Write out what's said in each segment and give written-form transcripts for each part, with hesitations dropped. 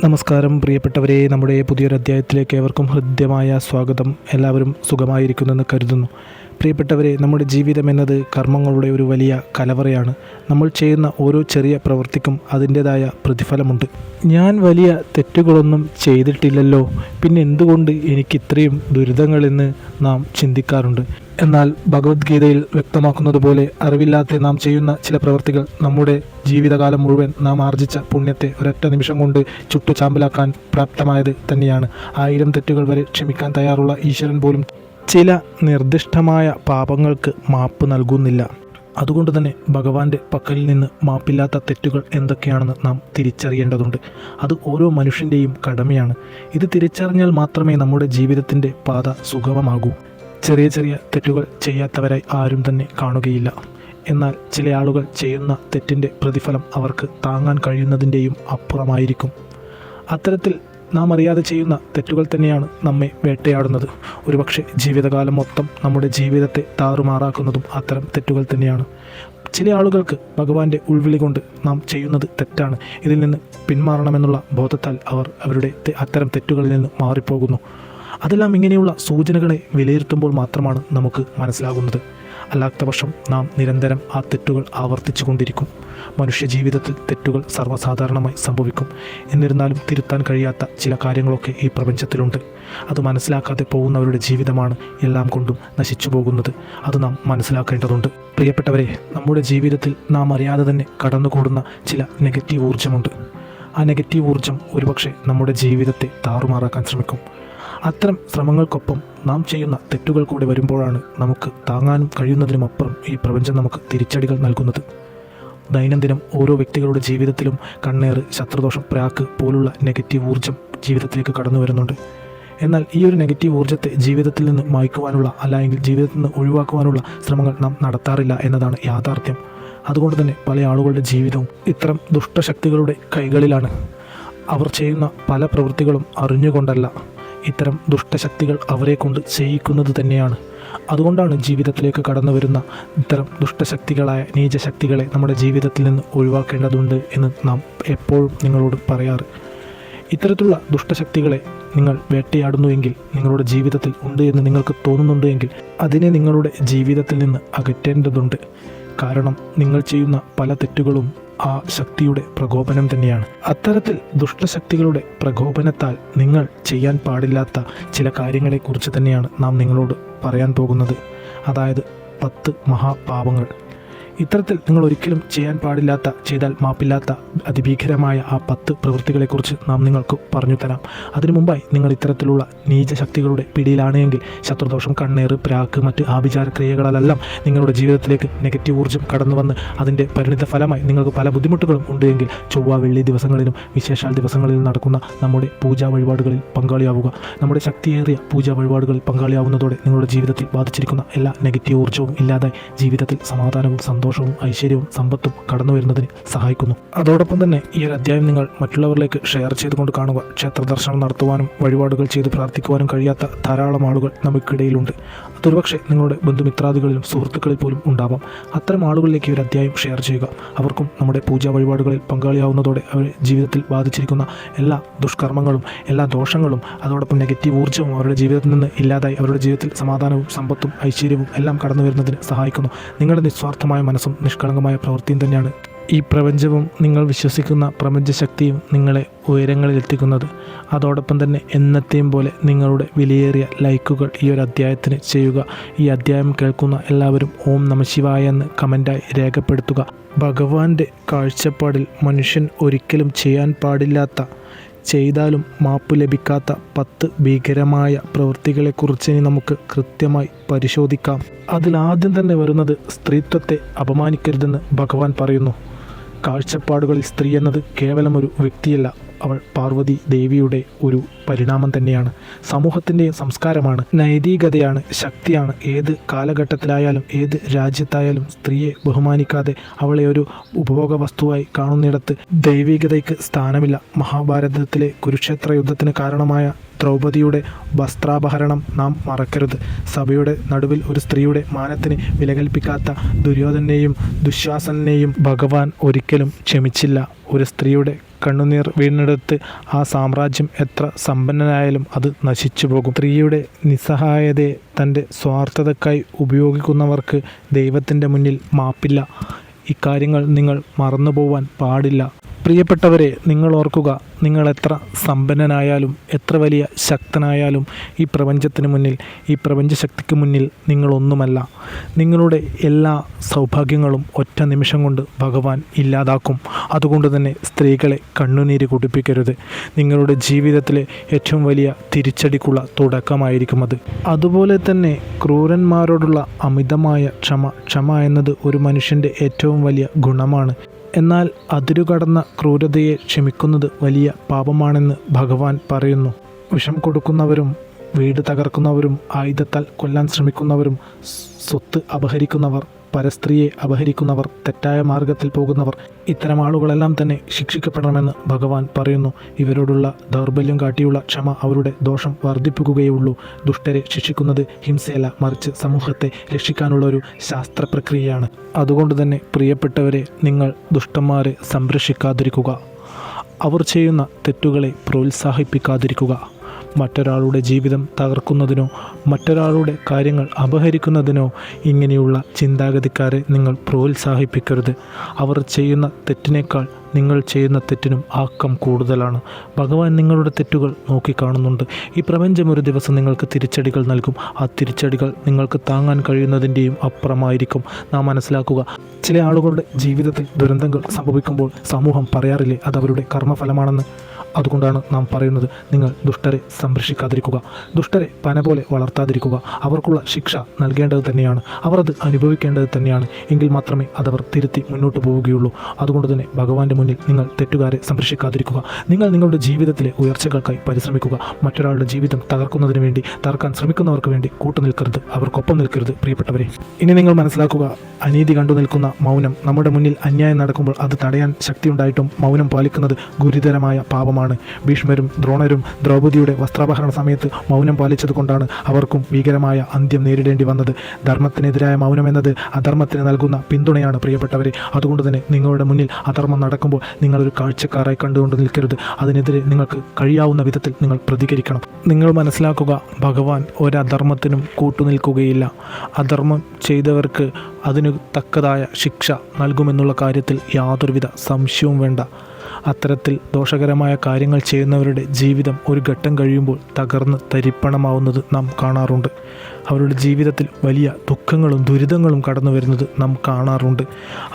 നമസ്കാരം പ്രിയപ്പെട്ടവരെ, നമ്മുടെ പുതിയൊരു അധ്യായത്തിലേക്ക് ഏവർക്കും ഹൃദ്യമായ സ്വാഗതം. എല്ലാവരും സുഖമായിരിക്കുന്നെന്ന് കരുതുന്നു. പ്രിയപ്പെട്ടവരെ, നമ്മുടെ ജീവിതം എന്നത് കർമ്മങ്ങളുടെ ഒരു വലിയ കലവറയാണ്. നമ്മൾ ചെയ്യുന്ന ഓരോ ചെറിയ പ്രവൃത്തിക്കും അതിൻ്റേതായ പ്രതിഫലമുണ്ട്. ഞാൻ വലിയ തെറ്റുകളൊന്നും ചെയ്തിട്ടില്ലല്ലോ, പിന്നെ എന്തുകൊണ്ട് എനിക്കിത്രയും ദുരിതങ്ങളെന്ന് നാം ചിന്തിക്കാറുണ്ട്. എന്നാൽ ഭഗവത്ഗീതയിൽ വ്യക്തമാക്കുന്നത് പോലെ അറിവില്ലാതെ നാം ചെയ്യുന്ന ചില പ്രവൃത്തികൾ നമ്മുടെ ജീവിതകാലം മുഴുവൻ നാം ആർജിച്ച പുണ്യത്തെ ഒരൊറ്റ നിമിഷം കൊണ്ട് ചുട്ടുചാമ്പലാക്കാൻ പ്രാപ്തമായത് തന്നെയാണ്. 1000 തെറ്റുകൾ വരെ ക്ഷമിക്കാൻ തയ്യാറുള്ള ഈശ്വരൻ പോലും ചില നിർദ്ദിഷ്ടമായ പാപങ്ങൾക്ക് മാപ്പ് നൽകുന്നില്ല. അതുകൊണ്ട് തന്നെ ഭഗവാന്റെ പക്കലിൽ നിന്ന് മാപ്പില്ലാത്ത തെറ്റുകൾ എന്തൊക്കെയാണെന്ന് നാം തിരിച്ചറിയേണ്ടതുണ്ട്. അത് ഓരോ മനുഷ്യൻ്റെയും കടമയാണ്. ഇത് തിരിച്ചറിഞ്ഞാൽ മാത്രമേ നമ്മുടെ ജീവിതത്തിൻ്റെ പാത സുഗമമാകൂ. ചെറിയ ചെറിയ തെറ്റുകൾ ചെയ്യാത്തവരായി ആരും തന്നെ കാണുകയില്ല. എന്നാൽ ചില ആളുകൾ ചെയ്യുന്ന തെറ്റിൻ്റെ പ്രതിഫലം അവർക്ക് താങ്ങാൻ കഴിയുന്നതിൻ്റെയും അപ്പുറമായിരിക്കും. അത്തരത്തിൽ നാം അറിയാതെ ചെയ്യുന്ന തെറ്റുകൾ തന്നെയാണ് നമ്മെ വേട്ടയാടുന്നത്. ഒരുപക്ഷെ ജീവിതകാലം മൊത്തം നമ്മുടെ ജീവിതത്തെ താറുമാറാക്കുന്നതും അത്തരം തെറ്റുകൾ തന്നെയാണ്. ചില ആളുകൾക്ക് ഭഗവാന്റെ ഉൾവിളി കൊണ്ട് നാം ചെയ്യുന്നത് തെറ്റാണ്, ഇതിൽ നിന്ന് പിന്മാറണമെന്നുള്ള ബോധത്താൽ അവർ അവരുടെ അത്തരം തെറ്റുകളിൽ നിന്ന് മാറിപ്പോകുന്നു. അതെല്ലാം ഇങ്ങനെയുള്ള സൂചനകളെ വിലയിരുത്തുമ്പോൾ മാത്രമാണ് നമുക്ക് മനസ്സിലാകുന്നത്. അല്ലാത്തപക്ഷം നാം നിരന്തരം ആ തെറ്റുകൾ ആവർത്തിച്ചു കൊണ്ടിരിക്കും. മനുഷ്യ ജീവിതത്തിൽ തെറ്റുകൾ സർവ്വസാധാരണമായി സംഭവിക്കും. എന്നിരുന്നാലും തിരുത്താൻ കഴിയാത്ത ചില കാര്യങ്ങളൊക്കെ ഈ പ്രപഞ്ചത്തിലുണ്ട്. അത് മനസ്സിലാക്കാതെ പോകുന്നവരുടെ ജീവിതമാണ് എല്ലാം കൊണ്ടും നശിച്ചു പോകുന്നത്. അത് നാം മനസ്സിലാക്കേണ്ടതുണ്ട്. പ്രിയപ്പെട്ടവരെ, നമ്മുടെ ജീവിതത്തിൽ നാം അറിയാതെ തന്നെ കടന്നുകൂടുന്ന ചില നെഗറ്റീവ് ഊർജ്ജമുണ്ട്. ആ നെഗറ്റീവ് ഊർജ്ജം ഒരുപക്ഷെ നമ്മുടെ ജീവിതത്തെ താറുമാറാക്കാൻ ശ്രമിക്കും. അത്തരം ശ്രമങ്ങൾക്കൊപ്പം നാം ചെയ്യുന്ന തെറ്റുകൾ കൂടി വരുമ്പോഴാണ് നമുക്ക് താങ്ങാനും കഴിയുന്നതിനുമപ്പുറം ഈ പ്രപഞ്ചം നമുക്ക് തിരിച്ചടികൾ നൽകുന്നത്. ദൈനംദിനം ഓരോ വ്യക്തികളുടെ ജീവിതത്തിലും കണ്ണേറ്, ശത്രുദോഷം, പ്രാക്ക് പോലുള്ള നെഗറ്റീവ് ഊർജ്ജം ജീവിതത്തിലേക്ക് കടന്നു വരുന്നുണ്ട്. എന്നാൽ ഈ ഒരു നെഗറ്റീവ് ഊർജ്ജത്തെ ജീവിതത്തിൽ നിന്ന് മായ്ക്കുവാനുള്ള, അല്ലെങ്കിൽ ജീവിതത്തിൽ നിന്ന് ഒഴിവാക്കുവാനുള്ള ശ്രമങ്ങൾ നാം നടത്താറില്ല എന്നതാണ് യാഥാർത്ഥ്യം. അതുകൊണ്ട് തന്നെ പല ആളുകളുടെ ജീവിതവും ഇത്തരം ദുഷ്ടശക്തികളുടെ കൈകളിലാണ്. അവർ ചെയ്യുന്ന പല പ്രവൃത്തികളും അറിഞ്ഞുകൊണ്ടല്ല, ഇത്തരം ദുഷ്ടശക്തികൾ അവരെ കൊണ്ട് ചെയ്യിക്കുന്നത് തന്നെയാണ്. അതുകൊണ്ടാണ് ജീവിതത്തിലേക്ക് കടന്നു വരുന്ന ഇത്തരം ദുഷ്ടശക്തികളായ നീചശക്തികളെ നമ്മുടെ ജീവിതത്തിൽ നിന്ന് ഒഴിവാക്കേണ്ടതുണ്ട് എന്ന് നാം എപ്പോഴും നിങ്ങളോട് പറയാറ്. ഇത്തരത്തിലുള്ള ദുഷ്ടശക്തികളെ നിങ്ങൾ വേട്ടയാടുന്നുവെങ്കിൽ, നിങ്ങളുടെ ജീവിതത്തിൽ ഉണ്ട് എന്ന് നിങ്ങൾക്ക് തോന്നുന്നുണ്ട് എങ്കിൽ അതിനെ നിങ്ങളുടെ ജീവിതത്തിൽ നിന്ന് അകറ്റേണ്ടതുണ്ട്. കാരണം നിങ്ങൾ ചെയ്യുന്ന പല തെറ്റുകളും ആ ശക്തിയുടെ പ്രകോപനം തന്നെയാണ്. അത്തരത്തിൽ ദുഷ്ടശക്തികളുടെ പ്രകോപനത്താൽ നിങ്ങൾ ചെയ്യാൻ പാടില്ലാത്ത ചില കാര്യങ്ങളെക്കുറിച്ച് തന്നെയാണ് നാം നിങ്ങളോട് പറയാൻ പോകുന്നത്. അതായത് 10 മഹാപാപങ്ങൾ. ഇത്തരത്തിൽ നിങ്ങൾ ഒരിക്കലും ചെയ്യാൻ പാടില്ലാത്ത, ചെയ്താൽ മാപ്പില്ലാത്ത അതിഭീകരമായ ആ 10 പ്രവൃത്തികളെക്കുറിച്ച് നാം നിങ്ങൾക്ക് പറഞ്ഞു തരാം. അതിനു മുമ്പായി നിങ്ങൾ ഇത്തരത്തിലുള്ള നീചശക്തികളുടെ പിടിയിലാണെങ്കിൽ, ശത്രുദോഷം, കണ്ണേറ്, പ്രാക്ക്, മറ്റ് ആഭിചാര ക്രിയകളെല്ലാം നിങ്ങളുടെ ജീവിതത്തിലേക്ക് നെഗറ്റീവ് ഊർജ്ജം കടന്നു വന്ന് അതിൻ്റെ പരിണിത ഫലമായി നിങ്ങൾക്ക് പല ബുദ്ധിമുട്ടുകളും ഉണ്ട് എങ്കിൽ, ചൊവ്വ, വെള്ളി ദിവസങ്ങളിലും വിശേഷാൽ ദിവസങ്ങളിലും നടക്കുന്ന നമ്മുടെ പൂജാ വഴിപാടുകളിൽ പങ്കാളിയാവുക. നമ്മുടെ ശക്തിയേറിയ പൂജാ വഴിപാടുകളിൽ പങ്കാളിയാവുന്നതോടെ നിങ്ങളുടെ ജീവിതത്തിൽ ബാധിച്ചിരിക്കുന്ന എല്ലാ നെഗറ്റീവ് ഊർജ്ജവും ഇല്ലാതായി ജീവിതത്തിൽ സമാധാനവും സന്തോഷവും ഐശ്വര്യവും സമ്പത്തും കടന്നു വരുന്നതിന് സഹായിക്കുന്നു. അതോടൊപ്പം തന്നെ ഈ ഒരു അധ്യായം നിങ്ങൾ മറ്റുള്ളവരിലേക്ക് ഷെയർ ചെയ്തുകൊണ്ട് കാണുക. ക്ഷേത്ര ദർശനം നടത്തുവാനും വഴിപാടുകൾ ചെയ്ത് പ്രാർത്ഥിക്കുവാനും കഴിയാത്ത ധാരാളം ആളുകൾ നമുക്കിടയിലുണ്ട്. അതൊരുപക്ഷെ നിങ്ങളുടെ ബന്ധുമിത്രാദികളിലും സുഹൃത്തുക്കളിൽ പോലും ഉണ്ടാവാം. അത്തരം ആളുകളിലേക്ക് ഈ ഒരു അധ്യായം ഷെയർ ചെയ്യുക. അവർക്കും നമ്മുടെ പൂജാ വഴിപാടുകളിൽ പങ്കാളിയാവുന്നതോടെ അവർ ജീവിതത്തിൽ ബാധിച്ചിരിക്കുന്ന എല്ലാ ദുഷ്കർമ്മങ്ങളും, എല്ലാ ദോഷങ്ങളും, അതോടൊപ്പം നെഗറ്റീവ് ഊർജ്ജവും അവരുടെ ജീവിതത്തിൽ നിന്ന് ഇല്ലാതായി അവരുടെ ജീവിതത്തിൽ സമാധാനവും സമ്പത്തും ഐശ്വര്യവും എല്ലാം കടന്നു വരുന്നതിന് സഹായിക്കുന്നു. നിങ്ങളുടെ നിസ്വാർത്ഥമായ മനസ്സും നിഷ്കളങ്കമായ പ്രവൃത്തിയും തന്നെയാണ് ഈ പ്രപഞ്ചവും നിങ്ങൾ വിശ്വസിക്കുന്ന പ്രപഞ്ചശക്തിയും നിങ്ങളെ ഉയരങ്ങളിൽ എത്തിക്കുന്നത്. അതോടൊപ്പം തന്നെ എന്നത്തെയും പോലെ നിങ്ങളുടെ വിലയേറിയ ലൈക്കുകൾ ഈ ഒരു അധ്യായത്തിന് ചെയ്യുക. ഈ അധ്യായം കേൾക്കുന്ന എല്ലാവരും ഓം നമഃ ശിവായ എന്ന് കമൻ്റായി രേഖപ്പെടുത്തുക. ഭഗവാന്റെ കാഴ്ചപ്പാടിൽ മനുഷ്യൻ ഒരിക്കലും ചെയ്യാൻ പാടില്ലാത്ത, ചെയ്താലും മാപ്പ് ലഭിക്കാത്ത 10 ഭീകരമായ പ്രവൃത്തികളെക്കുറിച്ച് ഇനി നമുക്ക് കൃത്യമായി പരിശോധിക്കാം. അതിലാദ്യം തന്നെ വരുന്നത് സ്ത്രീത്വത്തെ അപമാനിക്കരുതെന്ന് ഭഗവാൻ പറയുന്നു. കാഴ്ചപ്പാടുകളിൽ സ്ത്രീ എന്നത് കേവലം ഒരു വ്യക്തിയല്ല, അവൾ പാർവതി ദേവിയുടെ ഒരു പരിണാമം തന്നെയാണ്. സമൂഹത്തിൻ്റെയും സംസ്കാരമാണ്, നൈതികതയാണ്, ശക്തിയാണ്. ഏത് കാലഘട്ടത്തിലായാലും ഏത് രാജ്യത്തായാലും സ്ത്രീയെ ബഹുമാനിക്കാതെ അവളെ ഒരു ഉപഭോഗ വസ്തുവായി കാണുന്നിടത്ത് ദൈവികതയ്ക്ക് സ്ഥാനമില്ല. മഹാഭാരതത്തിലെ കുരുക്ഷേത്ര യുദ്ധത്തിന് കാരണമായ ദ്രൗപദിയുടെ വസ്ത്രാപഹരണം നാം മറക്കരുത്. സഭയുടെ നടുവിൽ ഒരു സ്ത്രീയുടെ മാനത്തിന് വിലകൽപ്പിക്കാത്ത ദുര്യോധനെയും ദുശ്ശാസനെയും ഭഗവാൻ ഒരിക്കലും ക്ഷമിച്ചില്ല. ഒരു സ്ത്രീയുടെ കണ്ണുനീർ വീണെടുത്ത് ആ സാമ്രാജ്യം എത്ര സമ്പന്നനായാലും അത് നശിച്ചു പോകും. സ്ത്രീയുടെ നിസ്സഹായതയെ തൻ്റെ സ്വാർത്ഥതയ്ക്കായി ഉപയോഗിക്കുന്നവർക്ക് ദൈവത്തിൻ്റെ മുന്നിൽ മാപ്പില്ല. ഇക്കാര്യങ്ങൾ നിങ്ങൾ മറന്നുപോവാൻ പാടില്ല. പ്രിയപ്പെട്ടവരെ, നിങ്ങൾ ഓർക്കുക, നിങ്ങൾ എത്ര സമ്പന്നനായാലും എത്ര വലിയ ശക്തനായാലും ഈ പ്രപഞ്ചത്തിന് മുന്നിൽ, ഈ പ്രപഞ്ചശക്തിക്ക് മുന്നിൽ നിങ്ങളൊന്നുമല്ല. നിങ്ങളുടെ എല്ലാ സൗഭാഗ്യങ്ങളും ഒറ്റ നിമിഷം കൊണ്ട് ഭഗവാൻ ഇല്ലാതാക്കും. അതുകൊണ്ട് തന്നെ സ്ത്രീകളെ കണ്ണുനീര് കുടിപ്പിക്കരുത്. നിങ്ങളുടെ ജീവിതത്തിലെ ഏറ്റവും വലിയ തിരിച്ചടിക്കുള്ള തുടക്കമായിരിക്കും അത്. അതുപോലെ തന്നെ ക്രൂരന്മാരോടുള്ള അമിതമായ ക്ഷമ എന്നത് ഒരു മനുഷ്യൻ്റെ ഏറ്റവും വലിയ ഗുണമാണ്. എന്നാൽ അതിരുകടന്ന ക്രൂരതയെ ക്ഷമിക്കുന്നത് വലിയ പാപമാണെന്ന് ഭഗവാൻ പറയുന്നു. വിഷം കൊടുക്കുന്നവരും വീട് തകർക്കുന്നവരും ആയുധത്താൽ കൊല്ലാൻ ശ്രമിക്കുന്നവരും സ്വത്ത് അപഹരിക്കുന്നവർ പരസ്ത്രീയെ അപഹരിക്കുന്നവർ തെറ്റായ മാർഗത്തിൽ പോകുന്നവർ ഇത്തരം ആളുകളെല്ലാം തന്നെ ശിക്ഷിക്കപ്പെടണമെന്ന് ഭഗവാൻ പറയുന്നു. ഇവരോടുള്ള ദൗർബല്യം കാട്ടിയുള്ള ക്ഷമ അവരുടെ ദോഷം വർദ്ധിപ്പിക്കുകയുള്ളൂ. ദുഷ്ടരെ ശിക്ഷിക്കുന്നത് ഹിംസയല്ല, മറിച്ച് സമൂഹത്തെ രക്ഷിക്കാനുള്ള ഒരു ശാസ്ത്ര പ്രക്രിയയാണ്. അതുകൊണ്ട് തന്നെ പ്രിയപ്പെട്ടവരെ, നിങ്ങൾ ദുഷ്ടന്മാരെ സംരക്ഷിക്കാതിരിക്കുക. അവർ ചെയ്യുന്ന തെറ്റുകളെ പ്രോത്സാഹിപ്പിക്കാതിരിക്കുക. മറ്റൊരാളുടെ ജീവിതം തകർക്കുന്നതിനോ മറ്റൊരാളുടെ കാര്യങ്ങൾ അപഹരിക്കുന്നതിനോ ഇങ്ങനെയുള്ള ചിന്താഗതിക്കാരെ നിങ്ങൾ പ്രോത്സാഹിപ്പിക്കരുത്. അവർ ചെയ്യുന്ന തെറ്റിനേക്കാൾ നിങ്ങൾ ചെയ്യുന്ന തെറ്റിനും ആക്കം കൂടുതലാണ്. ഭഗവാൻ നിങ്ങളുടെ തെറ്റുകൾ നോക്കിക്കാണുന്നുണ്ട്. ഈ പ്രപഞ്ചം ഒരു ദിവസം നിങ്ങൾക്ക് തിരിച്ചടികൾ നൽകും. ആ തിരിച്ചടികൾ നിങ്ങൾക്ക് താങ്ങാൻ കഴിയുന്നതിൻ്റെയും അപ്പുറമായിരിക്കും. നാം മനസ്സിലാക്കുക, ചില ആളുകളുടെ ജീവിതത്തിൽ ദുരന്തങ്ങൾ സംഭവിക്കുമ്പോൾ സമൂഹം പറയാറില്ലേ അത് അവരുടെ കർമ്മഫലമാണെന്ന്. അതുകൊണ്ടാണ് നാം പറയുന്നത്, നിങ്ങൾ ദുഷ്ടരെ സംരക്ഷിക്കാതിരിക്കുക, ദുഷ്ടരെ പന പോലെ വളർത്താതിരിക്കുക. അവർക്കുള്ള ശിക്ഷ നൽകേണ്ടത് തന്നെയാണ്, അവർ അത് അനുഭവിക്കേണ്ടത് തന്നെയാണ്. എങ്കിൽ മാത്രമേ അതവർ തിരുത്തി മുന്നോട്ട് പോവുകയുള്ളൂ. അതുകൊണ്ട് തന്നെ ഭഗവാന്റെ മുന്നിൽ നിങ്ങൾ തെറ്റുകാരെ സംരക്ഷിക്കാതിരിക്കുക. നിങ്ങൾ നിങ്ങളുടെ ജീവിതത്തിലെ ഉയർച്ചകൾക്കായി പരിശ്രമിക്കുക. മറ്റൊരാളുടെ ജീവിതം തകർക്കുന്നതിന് വേണ്ടി, തകർക്കാൻ ശ്രമിക്കുന്നവർക്ക് വേണ്ടി കൂട്ടുനിൽക്കരുത്, അവർക്കൊപ്പം നിൽക്കരുത്. പ്രിയപ്പെട്ടവരെ, ഇനി നിങ്ങൾ മനസ്സിലാക്കുക, അനീതി കണ്ടു നിൽക്കുന്ന മൗനം. നമ്മുടെ മുന്നിൽ അന്യായം നടക്കുമ്പോൾ അത് തടയാൻ ശക്തിയുണ്ടായിട്ടും മൗനം പാലിക്കുന്നത് ഗുരുതരമായ പാപമാണ്. ഭീഷ്മരും ദ്രോണരും ദ്രൗപദിയുടെ വസ്ത്രാപഹരണ സമയത്ത് മൗനം പാലിച്ചതുകൊണ്ടാണ് അവർക്കും ഭീകരമായ അന്ത്യം നേരിടേണ്ടി വന്നത്. ധർമ്മത്തിനെതിരായ മൗനം എന്നത് അധർമ്മത്തിന് നൽകുന്ന പിന്തുണയാണ്. പ്രിയപ്പെട്ടവരെ, അതുകൊണ്ട് തന്നെ നിങ്ങളുടെ മുന്നിൽ അധർമ്മം നടക്കുമ്പോൾ നിങ്ങളൊരു കാഴ്ചക്കാരായി കണ്ടുകൊണ്ട് നിൽക്കരുത്. അതിനെതിരെ നിങ്ങൾക്ക് കഴിയാവുന്ന വിധത്തിൽ നിങ്ങൾ പ്രതികരിക്കണം. നിങ്ങൾ മനസ്സിലാക്കുക, ഭഗവാൻ ഒരധർമ്മത്തിനും കൂട്ടുനിൽക്കുകയില്ല. അധർമ്മം ചെയ്തവർക്ക് അതിന് തക്കതായ ശിക്ഷ നൽകുമെന്നുള്ള കാര്യത്തിൽ യാതൊരുവിധ സംശയവും വേണ്ട. അത്തരത്തിൽ ദോഷകരമായ കാര്യങ്ങൾ ചെയ്യുന്നവരുടെ ജീവിതം ഒരു ഘട്ടം കഴിയുമ്പോൾ തകർന്ന് തരിപ്പണമാവുന്നത് നാം കാണാറുണ്ട്. അവരുടെ ജീവിതത്തിൽ വലിയ ദുഃഖങ്ങളും ദുരിതങ്ങളും കടന്നു വരുന്നത് നാം കാണാറുണ്ട്.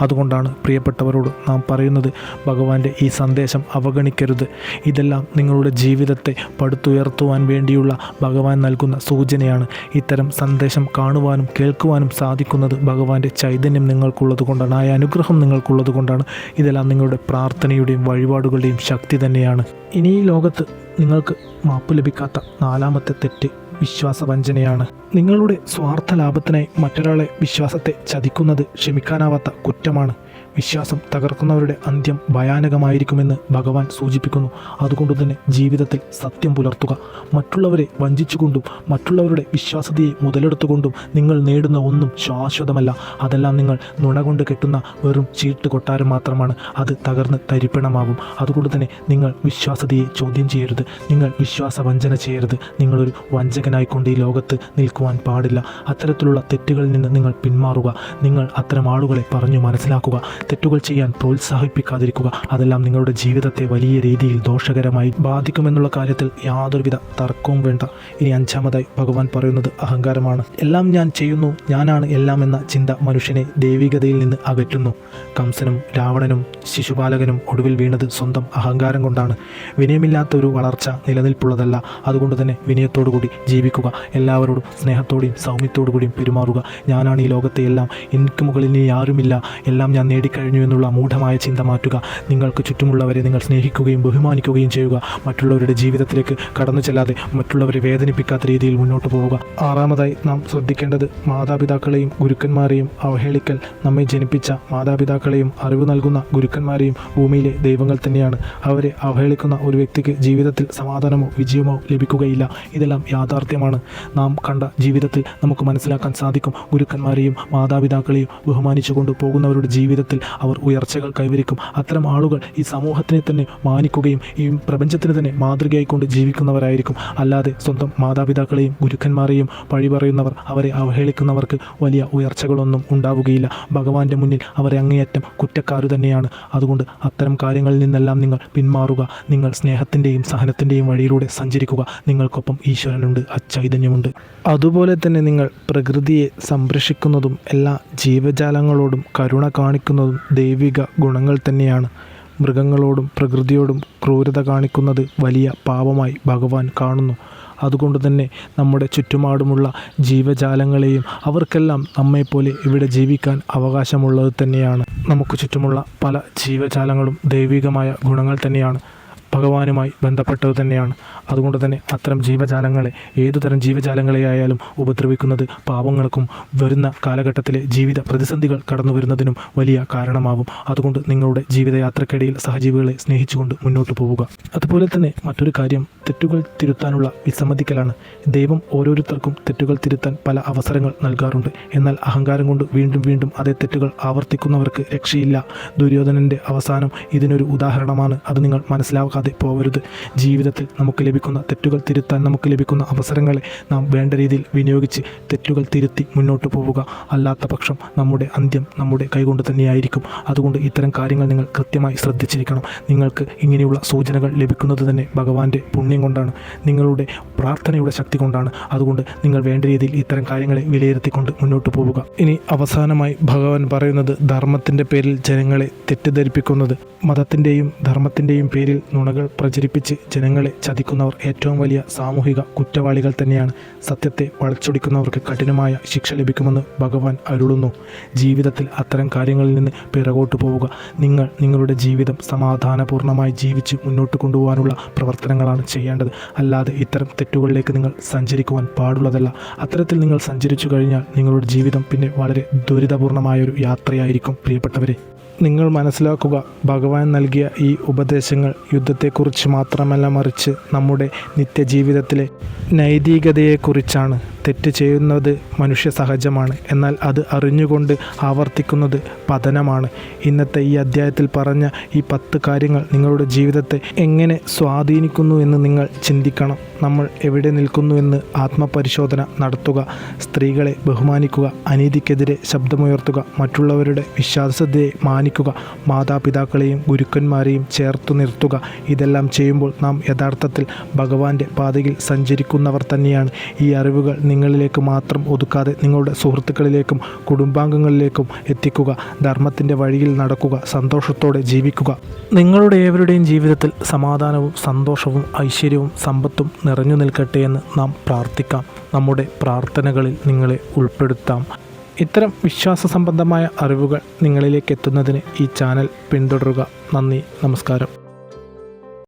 അതുകൊണ്ടാണ് പ്രിയപ്പെട്ടവരോട് നാം പറയുന്നത്, ഭഗവാന്റെ ഈ സന്ദേശം അവഗണിക്കരുത്. ഇതെല്ലാം നിങ്ങളുടെ ജീവിതത്തെ പടുത്തുയർത്തുവാൻ വേണ്ടിയുള്ള ഭഗവാൻ നൽകുന്ന സൂചനയാണ്. ഇത്തരം സന്ദേശം കാണുവാനും കേൾക്കുവാനും സാധിക്കുന്നത് ഭഗവാന്റെ ചൈതന്യം നിങ്ങൾക്കുള്ളത് കൊണ്ടാണ്, ആ അനുഗ്രഹം നിങ്ങൾക്കുള്ളത് കൊണ്ടാണ്. ഇതെല്ലാം നിങ്ങളുടെ പ്രാർത്ഥനയുടെയും വഴിപാടുകളുടെയും ശക്തി തന്നെയാണ്. ഇനി ഈ ലോകത്ത് നിങ്ങൾക്ക് മാപ്പ് ലഭിക്കാത്ത നാലാമത്തെ തെറ്റ് വിശ്വാസവഞ്ചനയാണ്. നിങ്ങളുടെ സ്വാർത്ഥ ലാഭത്തിനായി മറ്റൊരാളെ വിശ്വാസത്തെ ചതിക്കുന്നത് ക്ഷമിക്കാനാവാത്ത കുറ്റമാണ്. വിശ്വാസം തകർക്കുന്നവരുടെ അന്ത്യം ഭയാനകമായിരിക്കുമെന്ന് ഭഗവാൻ സൂചിപ്പിക്കുന്നു. അതുകൊണ്ട് തന്നെ ജീവിതത്തിൽ സത്യം പുലർത്തുക. മറ്റുള്ളവരെ വഞ്ചിച്ചുകൊണ്ടും മറ്റുള്ളവരുടെ വിശ്വാസ്യതയെ മുതലെടുത്തുകൊണ്ടും നിങ്ങൾ നേടുന്ന ഒന്നും ശാശ്വതമല്ല. അതെല്ലാം നിങ്ങൾ നുണ കൊണ്ട് കെട്ടുന്ന വെറും ചീട്ട് കൊട്ടാരം മാത്രമാണ്. അത് തകർന്ന് തരിപ്പണമാകും. അതുകൊണ്ട് തന്നെ നിങ്ങൾ വിശ്വാസ്യതയെ ചോദ്യം ചെയ്യരുത്. നിങ്ങൾ വിശ്വാസവഞ്ചന ചെയ്യരുത്. നിങ്ങളൊരു വഞ്ചകനായിക്കൊണ്ട് ഈ ലോകത്ത് നിൽക്കുവാൻ പാടില്ല. അത്തരത്തിലുള്ള തെറ്റുകളിൽ നിന്ന് നിങ്ങൾ പിന്മാറുക. നിങ്ങൾ അത്തരം ആളുകളെ പറഞ്ഞു മനസ്സിലാക്കുക. തെറ്റുകൾ ചെയ്യാൻ പ്രോത്സാഹിപ്പിക്കാതിരിക്കുക. അതെല്ലാം നിങ്ങളുടെ ജീവിതത്തെ വലിയ രീതിയിൽ ദോഷകരമായി ബാധിക്കുമെന്നുള്ള കാര്യത്തിൽ യാതൊരുവിധ തർക്കവും വേണ്ട. ഇനി അഞ്ചാമതായി ഭഗവാൻ പറയുന്നത് അഹങ്കാരമാണ്. എല്ലാം ഞാൻ ചെയ്യുന്നു, ഞാനാണ് എല്ലാം എന്ന ചിന്ത മനുഷ്യനെ ദൈവികതയിൽ നിന്ന് അകറ്റുന്നു. കംസനും രാവണനും ശിശുപാലകനും ഒടുവിൽ വീണത് സ്വന്തം അഹങ്കാരം കൊണ്ടാണ്. വിനയമില്ലാത്ത ഒരു വളർച്ച നിലനിൽപ്പുള്ളതല്ല. അതുകൊണ്ട് തന്നെ വിനയത്തോടുകൂടി ജീവിക്കുക. എല്ലാവരോടും സ്നേഹത്തോടെയും സൗമ്യത്തോടു കൂടിയും പെരുമാറുക. ഞാനാണ് ഈ ലോകത്തെ എല്ലാം, എനിക്ക് മുകളിൽ ഇനി ആരുമില്ല, എല്ലാം ഞാൻ നേടിക്കഴിഞ്ഞു എന്നുള്ള മൂഢമായ ചിന്ത മാറ്റുക. നിങ്ങൾക്ക് ചുറ്റുമുള്ളവരെ നിങ്ങൾ സ്നേഹിക്കുകയും ബഹുമാനിക്കുകയും ചെയ്യുക. മറ്റുള്ളവരുടെ ജീവിതത്തിലേക്ക് കടന്നു ചെല്ലാതെ മറ്റുള്ളവരെ വേദനിപ്പിക്കാത്ത രീതിയിൽ മുന്നോട്ട് പോവുക. ആറാമതായി നാം ശ്രദ്ധിക്കേണ്ടത് മാതാപിതാക്കളെയും ഗുരുക്കന്മാരെയും അവഹേളിക്കൽ. നമ്മെ ജനിപ്പിച്ച മാതാപിതാക്കളെയും അറിവ് നൽകുന്ന ഗുരുക്കന്മാരെയും ഭൂമിയിലെ ദൈവങ്ങൾ തന്നെയാണ്. അവരെ അവഹേളിക്കുന്ന ഒരു വ്യക്തിക്ക് ജീവിതത്തിൽ സമാധാനമോ വിജയമോ ലഭിക്കുകയില്ല. ഇതെല്ലാം യാഥാർത്ഥ്യമാണ്. നാം കണ്ട ജീവിതത്തിൽ നമുക്ക് മനസ്സിലാക്കാൻ സാധിക്കും. ഗുരുക്കന്മാരെയും മാതാപിതാക്കളെയും ബഹുമാനിച്ചുകൊണ്ട് പോകുന്നവരുടെ ജീവിതത്തിൽ ജീവിതത്തിൽ അവർ ഉയർച്ചകൾ കൈവരിക്കും. അത്തരം ആളുകൾ ഈ സമൂഹത്തിനെ തന്നെ മാനിക്കുകയും ഈ പ്രപഞ്ചത്തിന് തന്നെ മാതൃകയായിക്കൊണ്ട് ജീവിക്കുന്നവരായിരിക്കും. അല്ലാതെ സ്വന്തം മാതാപിതാക്കളെയും ഗുരുക്കന്മാരെയും പഴി പറയുന്നവർ, അവരെ അവഹേളിക്കുന്നവർക്ക് വലിയ ഉയർച്ചകളൊന്നും ഉണ്ടാവുകയില്ല. ഭഗവാന്റെ മുന്നിൽ അവരെ അങ്ങേയറ്റം കുറ്റക്കാർ തന്നെയാണ്. അതുകൊണ്ട് അത്തരം കാര്യങ്ങളിൽ നിന്നെല്ലാം നിങ്ങൾ പിന്മാറുക. നിങ്ങൾ സ്നേഹത്തിൻ്റെയും സഹനത്തിൻ്റെയും വഴിയിലൂടെ സഞ്ചരിക്കുക. നിങ്ങൾക്കൊപ്പം ഈശ്വരനുണ്ട്, ചൈതന്യമുണ്ട്. അതുപോലെ തന്നെ നിങ്ങൾ പ്രകൃതിയെ സംരക്ഷിക്കുന്നതും എല്ലാ ജീവജാലങ്ങളോടും കരുണ കാണിക്കുന്നതും ദൈവിക ഗുണങ്ങൾ തന്നെയാണ്. മൃഗങ്ങളോടും പ്രകൃതിയോടും ക്രൂരത കാണിക്കുന്നത് വലിയ പാപമായി ഭഗവാൻ കാണുന്നു. അതുകൊണ്ട് തന്നെ നമ്മുടെ ചുറ്റുപാടുമുള്ള ജീവജാലങ്ങളെയും അവർക്കെല്ലാം നമ്മെപ്പോലെ ഇവിടെ ജീവിക്കാൻ അവകാശമുള്ളത് തന്നെയാണ്. നമുക്ക് ചുറ്റുമുള്ള പല ജീവജാലങ്ങളും ദൈവികമായ ഗുണങ്ങൾ തന്നെയാണ്, ഭഗവാനുമായി ബന്ധപ്പെട്ടത് തന്നെയാണ്. അതുകൊണ്ട് തന്നെ അത്തരം ജീവജാലങ്ങളെ, ഏതുതരം ജീവജാലങ്ങളെയായാലും ഉപദ്രവിക്കുന്നത് പാവങ്ങൾക്കും വരുന്ന കാലഘട്ടത്തിലെ ജീവിത പ്രതിസന്ധികൾ കടന്നു വരുന്നതിനും വലിയ കാരണമാവും. അതുകൊണ്ട് നിങ്ങളുടെ ജീവിതയാത്രക്കിടയിൽ സഹജീവികളെ സ്നേഹിച്ചുകൊണ്ട് മുന്നോട്ട് പോവുക. അതുപോലെ തന്നെ മറ്റൊരു കാര്യം തെറ്റുകൾ തിരുത്താനുള്ള വിസമ്മതിക്കലാണ്. ദൈവം ഓരോരുത്തർക്കും തെറ്റുകൾ തിരുത്താൻ പല അവസരങ്ങൾ നൽകാറുണ്ട്. എന്നാൽ അഹങ്കാരം കൊണ്ട് വീണ്ടും വീണ്ടും അതേ തെറ്റുകൾ ആവർത്തിക്കുന്നവർക്ക് രക്ഷയില്ല. ദുര്യോധനൻ്റെ അവസാനം ഇതിനൊരു ഉദാഹരണമാണ്. അത് നിങ്ങൾ മനസ്സിലാക്കാതെ പോകരുത്. ജീവിതത്തിൽ നമുക്ക് ലഭിക്കുന്ന തെറ്റുകൾ തിരുത്താൻ നമുക്ക് ലഭിക്കുന്ന അവസരങ്ങളെ നാം വേണ്ട രീതിയിൽ വിനിയോഗിച്ച് തെറ്റുകൾ തിരുത്തി മുന്നോട്ട് പോവുക. അല്ലാത്ത പക്ഷം നമ്മുടെ അന്ത്യം നമ്മുടെ കൈകൊണ്ട് തന്നെയായിരിക്കും. അതുകൊണ്ട് ഇത്തരം കാര്യങ്ങൾ നിങ്ങൾ കൃത്യമായി ശ്രദ്ധിച്ചിരിക്കണം. നിങ്ങൾക്ക് ഇങ്ങനെയുള്ള സൂചനകൾ ലഭിക്കുന്നത് തന്നെ ഭഗവാന്റെ പുണ്യം കൊണ്ടാണ്, നിങ്ങളുടെ പ്രാർത്ഥനയുടെ ശക്തി കൊണ്ടാണ്. അതുകൊണ്ട് നിങ്ങൾ വേണ്ട രീതിയിൽ ഇത്തരം കാര്യങ്ങളെ വിലയിരുത്തിക്കൊണ്ട് മുന്നോട്ട് പോവുക. ഇനി അവസാനമായി ഭഗവാൻ പറയുന്നത്, ധർമ്മത്തിൻ്റെ പേരിൽ ജനങ്ങളെ തെറ്റിദ്ധരിപ്പിക്കുന്നത്, മതത്തിൻ്റെയും ധർമ്മത്തിൻ്റെയും പേരിൽ നുണകൾ പ്രചരിപ്പിച്ച് ജനങ്ങളെ ചതിക്കുന്നവർ ഏറ്റവും വലിയ സാമൂഹിക കുറ്റവാളികൾ തന്നെയാണ്. സത്യത്തെ വളച്ചൊടിക്കുന്നവർക്ക് കഠിനമായ ശിക്ഷ ലഭിക്കുമെന്ന് ഭഗവാൻ അരുളുന്നു. ജീവിതത്തിൽ അത്തരം കാര്യങ്ങളിൽ നിന്ന് പിറകോട്ട് പോവുക. നിങ്ങൾ നിങ്ങളുടെ ജീവിതം സമാധാനപൂർണ്ണമായി ജീവിച്ച് മുന്നോട്ട് കൊണ്ടുപോകാനുള്ള പ്രവർത്തനങ്ങളാണ് ചെയ്യേണ്ടത്. അല്ലാതെ ഇത്തരം തെറ്റുകളിലേക്ക് നിങ്ങൾ സഞ്ചരിക്കുവാൻ പാടുള്ളതല്ല. അത്തരത്തിൽ നിങ്ങൾ സഞ്ചരിച്ചു കഴിഞ്ഞാൽ നിങ്ങളുടെ ജീവിതം പിന്നെ വളരെ ദുരിതപൂർണമായൊരു യാത്രയായിരിക്കും. പ്രിയപ്പെട്ടവരെ, നിങ്ങൾ മനസ്സിലാക്കുക, ഭഗവാൻ നൽകിയ ഈ ഉപദേശങ്ങൾ യുദ്ധത്തെക്കുറിച്ച് മാത്രമല്ല, മറിച്ച് നമ്മുടെ നിത്യജീവിതത്തിലെ നൈതികതയെക്കുറിച്ചാണ്. തെറ്റ് ചെയ്യുന്നത് മനുഷ്യ സഹജമാണ്. എന്നാൽ അത് അറിഞ്ഞുകൊണ്ട് ആവർത്തിക്കുന്നത് പതനമാണ്. ഇന്നത്തെ ഈ അധ്യായത്തിൽ പറഞ്ഞ ഈ 10 കാര്യങ്ങൾ നിങ്ങളുടെ ജീവിതത്തെ എങ്ങനെ സ്വാധീനിക്കുന്നു എന്ന് നിങ്ങൾ ചിന്തിക്കണം. നമ്മൾ എവിടെ നിൽക്കുന്നു എന്ന് ആത്മപരിശോധന നടത്തുക. സ്ത്രീകളെ ബഹുമാനിക്കുക, അനീതിക്കെതിരെ ശബ്ദമുയർത്തുക, മറ്റുള്ളവരുടെ വിശ്വാസ്യതയെ മാനിക്കുക, മാതാപിതാക്കളെയും ഗുരുക്കന്മാരെയും ചേർത്തു നിർത്തുക. ഇതെല്ലാം ചെയ്യുമ്പോൾ നാം യഥാർത്ഥത്തിൽ ഭഗവാന്റെ പാതയിൽ സഞ്ചരിക്കുന്നവർ തന്നെയാണ്. ഈ അറിവുകൾ നിങ്ങളിലേക്ക് മാത്രം ഒതുക്കാതെ നിങ്ങളുടെ സുഹൃത്തുക്കളിലേക്കും കുടുംബാംഗങ്ങളിലേക്കും എത്തിക്കുക. ധർമ്മത്തിൻ്റെ വഴിയിൽ നടക്കുക, സന്തോഷത്തോടെ ജീവിക്കുക. നിങ്ങളുടെ ഏവരുടെയും ജീവിതത്തിൽ സമാധാനവും സന്തോഷവും ഐശ്വര്യവും സമ്പത്തും നിറഞ്ഞു നിൽക്കട്ടെ എന്ന് നാം പ്രാർത്ഥിക്കാം. നമ്മുടെ പ്രാർത്ഥനകളിൽ നിങ്ങളെ ഉൾപ്പെടുത്താം. ഇത്തരം വിശ്വാസ സംബന്ധമായ അറിവുകൾ നിങ്ങളിലേക്ക് എത്തുന്നതിന് ഈ ചാനൽ പിന്തുടരുക. നന്ദി, നമസ്കാരം.